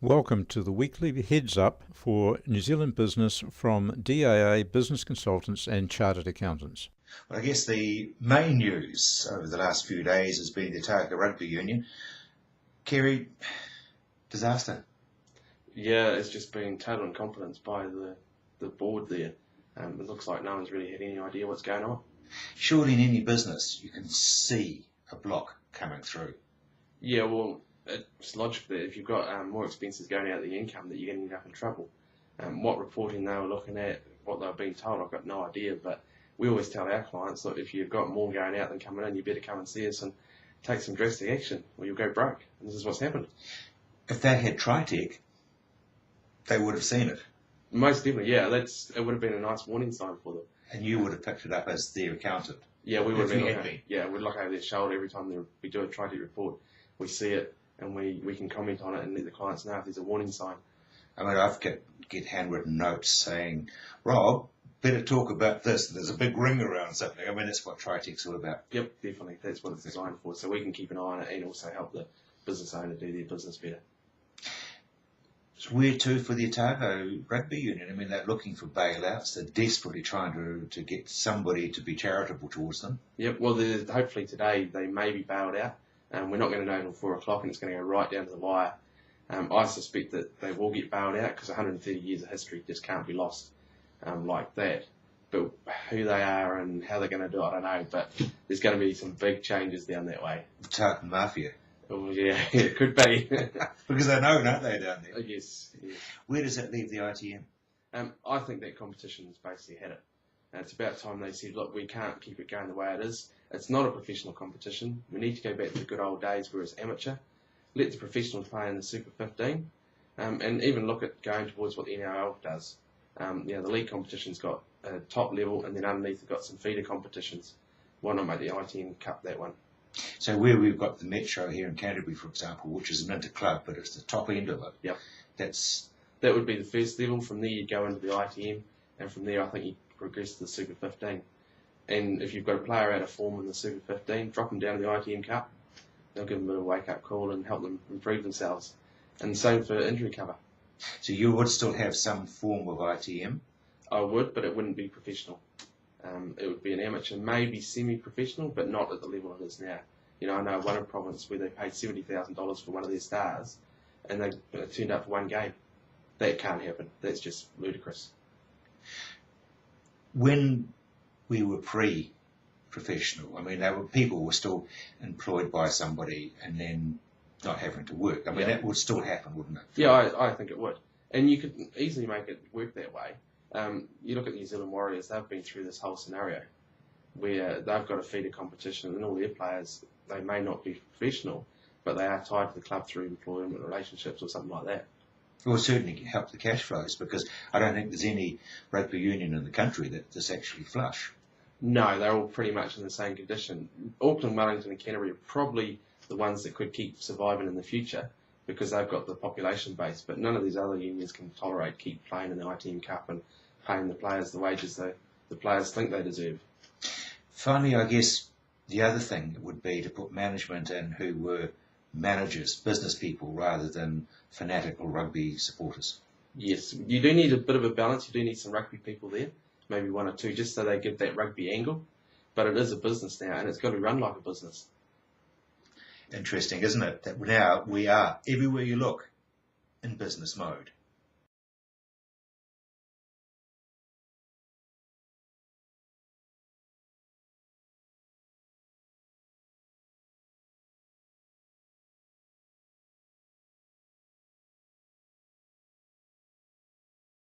Welcome to the weekly heads up for New Zealand business from DAA Business Consultants and Chartered Accountants. Well, I guess the main news over the last few days has been the Otago Rugby Union. Kerry, disaster. Yeah, it's just been total incompetence by the board there. It looks like no one's really had any idea what's going on. Surely in any business you can see a block coming through. Yeah, well, it's logical that if you've got more expenses going out of the income that you're going to end up in trouble. What reporting they were looking at, what they were being told, I've got no idea, but we always tell our clients that if you've got more going out than coming in, you better come and see us and take some drastic action or you'll go broke. And this is what's happened. If they had Tritech, they would have seen it. Most definitely, yeah. It would have been a nice warning sign for them. And you would have picked it up as their accountant. Yeah, we would have been. been. Yeah, we'd look over their shoulder every time we do a Tritech report. We see it and we can comment on it and let the clients know if there's a warning sign. I mean, I've get handwritten notes saying, Rob, better talk about this. There's a big ring around something. I mean, that's what Tritech's all about. Yep, definitely. That's what it's designed for. So we can keep an eye on it and also help the business owner do their business better. It's weird too for the Otago Rugby Union. I mean, they're looking for bailouts. They're desperately trying to get somebody to be charitable towards them. Yep, well, hopefully today they may be bailed out. We're not going to know until 4 o'clock and it's going to go right down to the wire. I suspect that they will get bailed out because 130 years of history just can't be lost like that. But who they are and how they're going to do it, I don't know. But there's going to be some big changes down that way. The Tartan Mafia. Oh, yeah, it could be. Because they know, don't they, down there? Yes. Where does that leave the ITM? I think that competition's basically had it. It's about time they said, look, we can't keep it going the way it is. It's not a professional competition. We need to go back to the good old days where it's amateur. Let the professionals play in the Super 15 and even look at going towards what the NRL does. The league competition's got a top level and then underneath they've got some feeder competitions. Why not make the ITM Cup that one? So where we've got the Metro here in Canterbury, for example, which is an inter-club, but it's the top end of it. Yep. That would be the first level. From there you go into the ITM and from there I think you progress to the Super 15. And if you've got a player out of form in the Super 15, drop them down to the ITM Cup. They'll give them a bit of a wake-up call and help them improve themselves. And the same for injury cover. So you would still have some form of ITM? I would, but it wouldn't be professional. It would be an amateur, maybe semi-professional, but not at the level it is now. You know, I know one province where they paid $70,000 for one of their stars, and they turned up for one game. That can't happen. That's just ludicrous. When we were pre-professional, I mean, people were still employed by somebody and then not having to work. I mean, that would still happen, wouldn't it? Yeah, I think it would. And you could easily make it work that way. You look at the New Zealand Warriors, they've been through this whole scenario where they've got a feeder competition and all their players, they may not be professional, but they are tied to the club through employment relationships or something like that. It will certainly help the cash flows because I don't think there's any rugby union in the country that's actually flush. No, they're all pretty much in the same condition. Auckland, Wellington and Canterbury are probably the ones that could keep surviving in the future because they've got the population base, but none of these other unions can tolerate keep playing in the ITM Cup and paying the players the wages the players think they deserve. Finally, I guess the other thing would be to put management in who were managers, business people, rather than fanatical rugby supporters. Yes, you do need a bit of a balance. You do need some rugby people there, maybe one or two, just so they give that rugby angle. But it is a business now, and it's got to run like a business. Interesting, isn't it? That now we are, everywhere you look, in business mode.